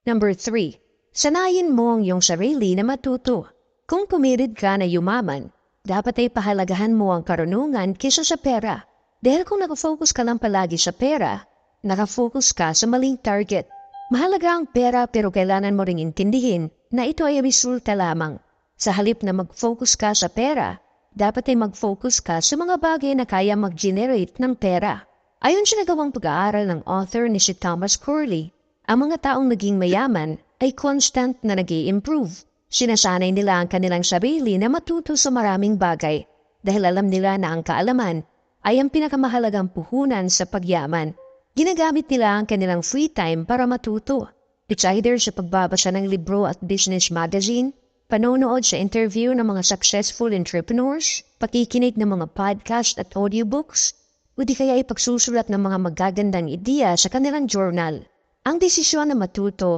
Number 3. Sanayin mo ang iyong sarili na matuto. Kung pumirid ka na yumaman, dapat ay pahalagahan mo ang karunungan kaysa sa pera. Dahil kung nakafocus ka lang palagi sa pera, nakafocus ka sa maling target. Mahalaga ang pera pero kailangan mo ring intindihin na ito ay resulta lamang. Sa halip na mag-focus ka sa pera, dapat ay mag-focus ka sa mga bagay na kaya mag-generate ng pera. Ayon sa nagawang pag-aaral ng author ni si Thomas Corley, ang mga taong naging mayaman ay constant na nag-i-improve. Sinasanay nila ang kanilang sarili na matuto sa maraming bagay dahil alam nila na ang kaalaman ay ang pinakamahalagang puhunan sa pagyaman. Ginagamit nila ang kanilang free time para matuto. It's either sa pagbabasa ng libro at business magazine, panonood sa interview ng mga successful entrepreneurs, pakikinig ng mga podcast at audiobooks, o di kaya ipagsusulat ng mga magagandang ideya sa kanilang journal. Ang desisyon na matuto